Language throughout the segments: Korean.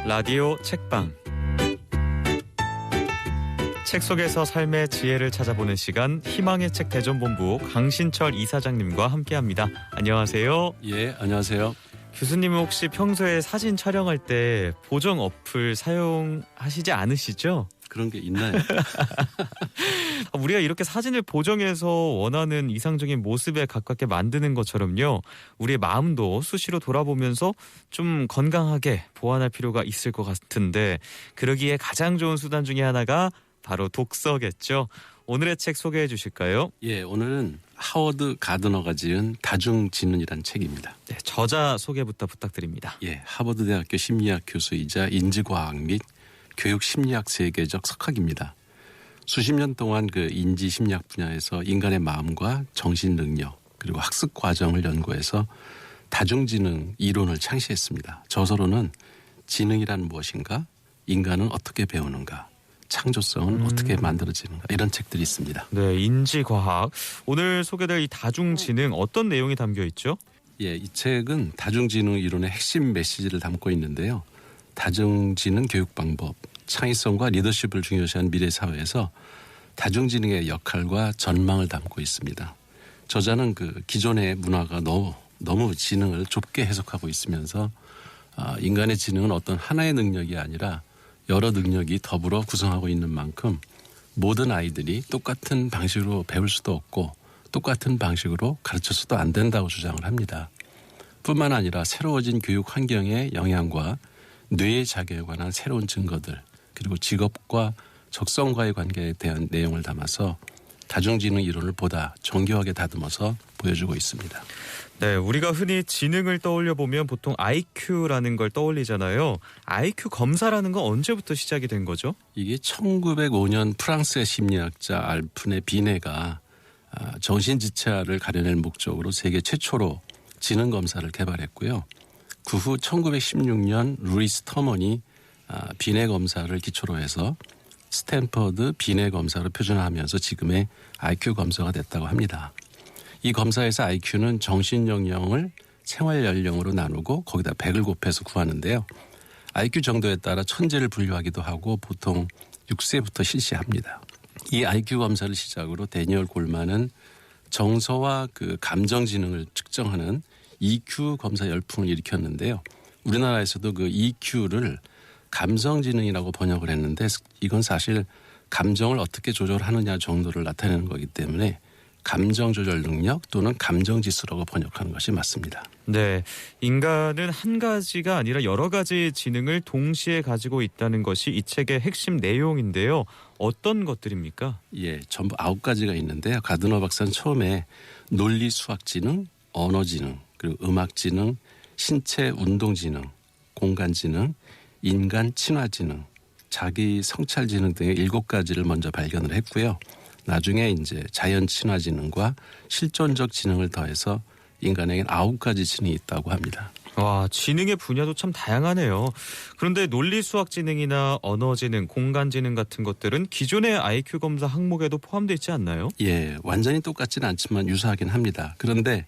라디오 책방. 책 속에서 삶의 지혜를 찾아보는 시간, 희망의 책 대전본부 강신철 이사장님과 함께합니다. 안녕하세요. 예, 안녕하세요. 교수님은 혹시 평소에 사진 촬영할 때 보정 어플 사용하시지 않으시죠? 그런 게 있나요? 우리가 이렇게 사진을 보정해서 원하는 이상적인 모습에 가깝게 만드는 것처럼요, 우리의 마음도 수시로 돌아보면서 좀 건강하게 보완할 필요가 있을 것 같은데, 그러기에 가장 좋은 수단 중에 하나가 바로 독서겠죠. 오늘의 책 소개해 주실까요? 예, 오늘은 하워드 가드너가 지은 다중지능이라는 책입니다. 네, 저자 소개부터 부탁드립니다. 예, 하버드대학교 심리학 교수이자 인지과학 및 교육심리학 세계적 석학입니다. 수십 년 동안 그 인지심리학 분야에서 인간의 마음과 정신 능력 그리고 학습 과정을 연구해서 다중지능 이론을 창시했습니다. 저서로는 지능이란 무엇인가, 인간은 어떻게 배우는가, 창조성은 어떻게 만들어지는가, 이런 책들이 있습니다. 네, 인지과학. 오늘 소개될 이 다중지능, 어떤 내용이 담겨 있죠? 예, 이 책은 다중지능 이론의 핵심 메시지를 담고 있는데요. 다중지능 교육 방법, 창의성과 리더십을 중요시한 미래 사회에서 다중지능의 역할과 전망을 담고 있습니다. 저자는 그 기존의 문화가 너무 지능을 좁게 해석하고 있으면서 인간의 지능은 어떤 하나의 능력이 아니라 여러 능력이 더불어 구성하고 있는 만큼 모든 아이들이 똑같은 방식으로 배울 수도 없고 똑같은 방식으로 가르쳐서도 안 된다고 주장을 합니다. 뿐만 아니라 새로워진 교육 환경의 영향과 뇌의 자극에 관한 새로운 증거들, 그리고 직업과 적성과의 관계에 대한 내용을 담아서 다중지능 이론을 보다 정교하게 다듬어서 보여주고 있습니다. 네, 우리가 흔히 지능을 떠올려 보면 보통 IQ라는 걸 떠올리잖아요. IQ 검사라는 건 언제부터 시작이 된 거죠? 이게 1905년 프랑스의 심리학자 알프네 비네가 정신지체화를 가려낼 목적으로 세계 최초로 지능 검사를 개발했고요. 그 후 1916년 루이스 터먼이 비네 검사를 기초로 해서 스탠퍼드 비네 검사로 표준화하면서 지금의 IQ 검사가 됐다고 합니다. 이 검사에서 IQ는 정신 연령을 생활 연령으로 나누고 거기다 100을 곱해서 구하는데요. IQ 정도에 따라 천재를 분류하기도 하고 보통 6세부터 실시합니다. 이 IQ 검사를 시작으로 데니얼 골만은 정서와 그 감정 지능을 측정하는 EQ 검사 열풍을 일으켰는데요. 우리나라에서도 그 EQ를 감성지능이라고 번역을 했는데 이건 사실 감정을 어떻게 조절하느냐 정도를 나타내는 거기 때문에 감정조절 능력 또는 감정지수라고 번역하는 것이 맞습니다. 네, 인간은 한 가지가 아니라 여러 가지 지능을 동시에 가지고 있다는 것이 이 책의 핵심 내용인데요. 어떤 것들입니까? 예, 전부 9가지가 있는데요. 가드너 박사는 처음에 논리 수학지능, 언어지능, 그리고 음악지능, 신체 운동지능, 공간지능, 인간 친화지능, 자기 성찰지능 등의 7가지를 먼저 발견을 했고요. 나중에 이제 자연 친화지능과 실존적 지능을 더해서 인간에겐 9가지 지능이 있다고 합니다. 와, 지능의 분야도 참 다양하네요. 그런데 논리수학지능이나 언어지능, 공간지능 같은 것들은 기존의 IQ 검사 항목에도 포함되어 있지 않나요? 예, 완전히 똑같지는 않지만 유사하긴 합니다. 그런데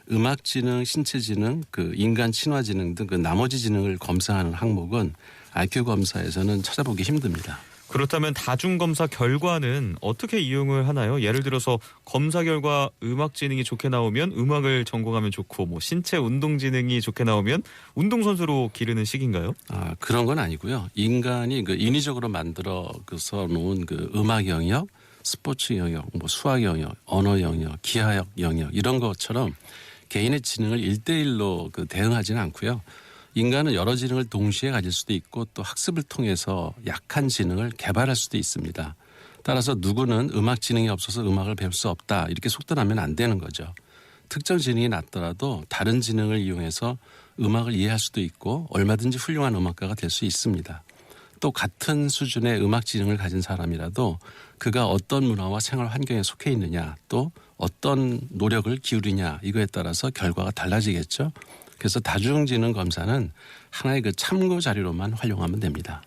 음악지능, 신체지능, 그 인간 친화지능 등 그 나머지 지능을 검사하는 항목은 IQ 검사에서는 찾아보기 힘듭니다. 그렇다면 다중검사 결과는 어떻게 이용을 하나요? 예를 들어서 검사 결과 음악지능이 좋게 나오면 음악을 전공하면 좋고, 뭐 신체 운동지능이 좋게 나오면 운동선수로 기르는 식인가요? 그런 건 아니고요. 인간이 그 인위적으로 만들어서 놓은 그 음악 영역, 스포츠 영역, 뭐 수학 영역, 언어 영역, 기하학 영역 이런 것처럼 개인의 지능을 1대1로 그 대응하지는 않고요. 인간은 여러 지능을 동시에 가질 수도 있고 또 학습을 통해서 약한 지능을 개발할 수도 있습니다. 따라서 누구는 음악 지능이 없어서 음악을 배울 수 없다 이렇게 속단하면 안 되는 거죠. 특정 지능이 낮더라도 다른 지능을 이용해서 음악을 이해할 수도 있고 얼마든지 훌륭한 음악가가 될 수 있습니다. 또 같은 수준의 음악 지능을 가진 사람이라도 그가 어떤 문화와 생활 환경에 속해 있느냐 또 어떤 노력을 기울이냐 이거에 따라서 결과가 달라지겠죠. 그래서 다중지능 검사는 하나의 그 참고 자료로만 활용하면 됩니다.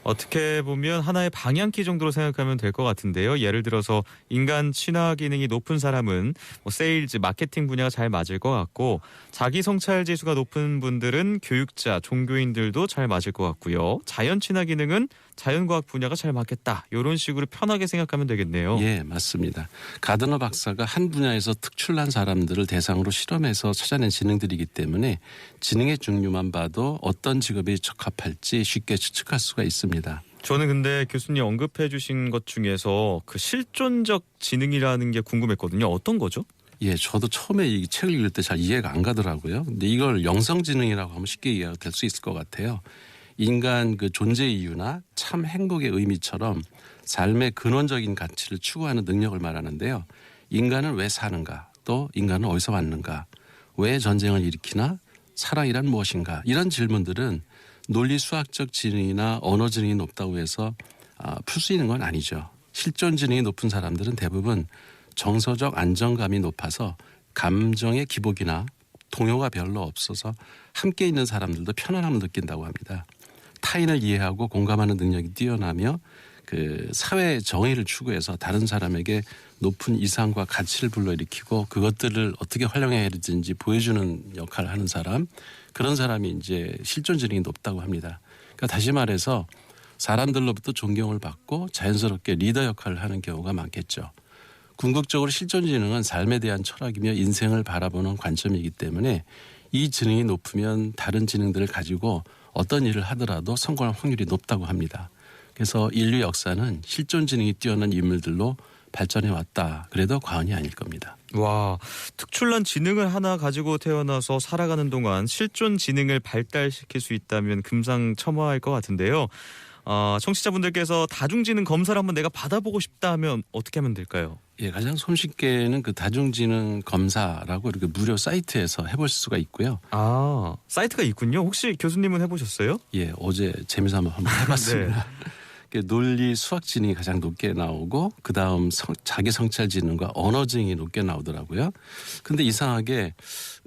어떻게 보면 하나의 방향키 정도로 생각하면 될 것 같은데요. 예를 들어서 인간 친화 기능이 높은 사람은 뭐 세일즈, 마케팅 분야가 잘 맞을 것 같고 자기 성찰 지수가 높은 분들은 교육자, 종교인들도 잘 맞을 것 같고요. 자연 친화 기능은 자연과학 분야가 잘 맞겠다. 이런 식으로 편하게 생각하면 되겠네요. 예, 맞습니다. 가드너 박사가 한 분야에서 특출난 사람들을 대상으로 실험해서 찾아낸 지능들이기 때문에 지능의 종류만 봐도 어떤 직업에 적합할지 쉽게 추측할 수가 있습니다. 저는 근데 교수님 언급해 주신 것 중에서 그 실존적 지능이라는 게 궁금했거든요. 어떤 거죠? 예, 저도 처음에 이 책을 읽을 때 잘 이해가 안 가더라고요. 근데 이걸 영성지능이라고 하면 쉽게 이해가 될 수 있을 것 같아요. 인간 그 존재 이유나 참 행복의 의미처럼 삶의 근원적인 가치를 추구하는 능력을 말하는데요. 인간은 왜 사는가? 또 인간은 어디서 왔는가? 왜 전쟁을 일으키나? 사랑이란 무엇인가? 이런 질문들은 논리 수학적 지능이나 언어 지능이 높다고 해서 풀 수 있는 건 아니죠. 실존 지능이 높은 사람들은 대부분 정서적 안정감이 높아서 감정의 기복이나 동요가 별로 없어서 함께 있는 사람들도 편안함을 느낀다고 합니다. 타인을 이해하고 공감하는 능력이 뛰어나며 그 사회 정의를 추구해서 다른 사람에게 높은 이상과 가치를 불러일으키고 그것들을 어떻게 활용해야 되는지 보여주는 역할을 하는 사람, 그런 사람이 이제 실존 지능이 높다고 합니다. 그러니까 다시 말해서 사람들로부터 존경을 받고 자연스럽게 리더 역할을 하는 경우가 많겠죠. 궁극적으로 실존 지능은 삶에 대한 철학이며 인생을 바라보는 관점이기 때문에 이 지능이 높으면 다른 지능들을 가지고 어떤 일을 하더라도 성공할 확률이 높다고 합니다. 그래서 인류 역사는 실존 지능이 뛰어난 인물들로 발전해 왔다. 그래도 과언이 아닐 겁니다. 와, 특출난 지능을 하나 가지고 태어나서 살아가는 동안 실존 지능을 발달시킬 수 있다면 금상첨화할 것 같은데요. 청취자분들께서 다중지능 검사를 한번 내가 받아보고 싶다 하면 어떻게 하면 될까요? 예, 가장 손쉽게는 그 다중지능 검사라고 이렇게 무료 사이트에서 해볼 수가 있고요. 아, 사이트가 있군요. 혹시 교수님은 해보셨어요? 예, 어제 재미삼아 한번 해봤습니다. 논리 수학 지능이 가장 높게 나오고 그다음 자기 성찰 지능과 언어 지능이 높게 나오더라고요. 근데 이상하게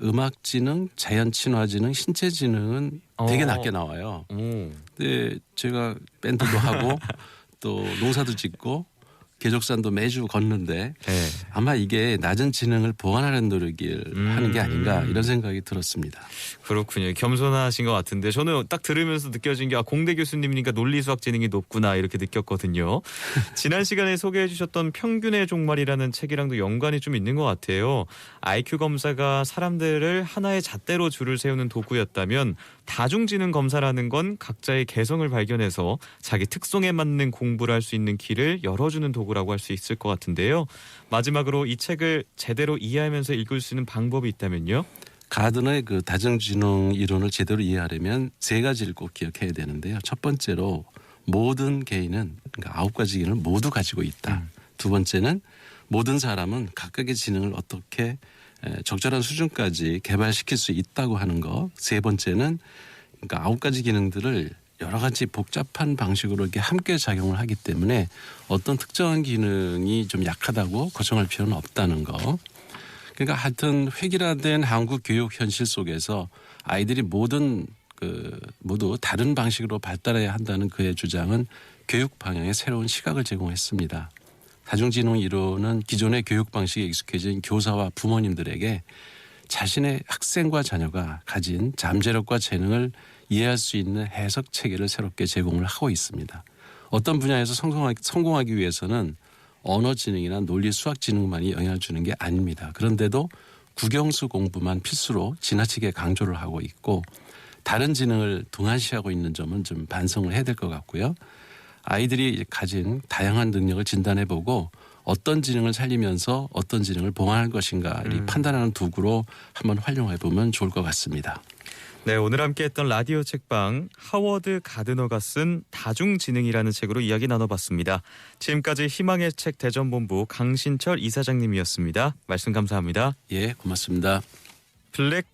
음악 지능, 자연 친화 지능, 신체 지능은 되게 낮게 나와요. 근데 제가 밴드도 하고 또 농사도 짓고 계족산도 매주 걷는데 네. 아마 이게 낮은 지능을 보완하는 노력을 하는 게 아닌가 이런 생각이 들었습니다. 그렇군요. 겸손하신 것 같은데 저는 딱 들으면서 느껴진 게 공대 교수님이니까 논리수학 지능이 높구나 이렇게 느꼈거든요. 지난 시간에 소개해 주셨던 평균의 종말이라는 책이랑도 연관이 좀 있는 것 같아요. IQ 검사가 사람들을 하나의 잣대로 줄을 세우는 도구였다면 다중지능 검사라는 건 각자의 개성을 발견해서 자기 특성에 맞는 공부를 할 수 있는 길을 열어주는 도구라고 할 수 있을 것 같은데요. 마지막으로 이 책을 제대로 이해하면서 읽을 수 있는 방법이 있다면요? 가드너의 그 다중지능 이론을 제대로 이해하려면 세 가지를 꼭 기억해야 되는데요. 첫 번째로 모든 개인은 그러니까 9가지 기능을 모두 가지고 있다. 두 번째는 모든 사람은 각각의 지능을 어떻게 적절한 수준까지 개발시킬 수 있다고 하는 거. 세 번째는 그러니까 9가지 기능들을 여러 가지 복잡한 방식으로 이렇게 함께 작용을 하기 때문에 어떤 특정한 기능이 좀 약하다고 걱정할 필요는 없다는 거. 그러니까 하여튼 획일화된 한국 교육 현실 속에서 아이들이 모두 다른 방식으로 발달해야 한다는 그의 주장은 교육 방향에 새로운 시각을 제공했습니다. 다중지능 이론은 기존의 교육 방식에 익숙해진 교사와 부모님들에게 자신의 학생과 자녀가 가진 잠재력과 재능을 이해할 수 있는 해석 체계를 새롭게 제공을 하고 있습니다. 어떤 분야에서 성공하기 위해서는 언어 지능이나 논리 수학 지능만이 영향을 주는 게 아닙니다. 그런데도 국영수 공부만 필수로 지나치게 강조를 하고 있고 다른 지능을 등한시하고 있는 점은 좀 반성을 해야 될 것 같고요. 아이들이 가진 다양한 능력을 진단해보고 어떤 지능을 살리면서 어떤 지능을 보완할 것인가를 판단하는 도구로 한번 활용해보면 좋을 것 같습니다. 네, 오늘 함께했던 라디오 책방 하워드 가드너가 쓴 다중지능이라는 책으로 이야기 나눠봤습니다. 지금까지 희망의 책 대전본부 강신철 이사장님이었습니다. 말씀 감사합니다. 예, 고맙습니다. 블랙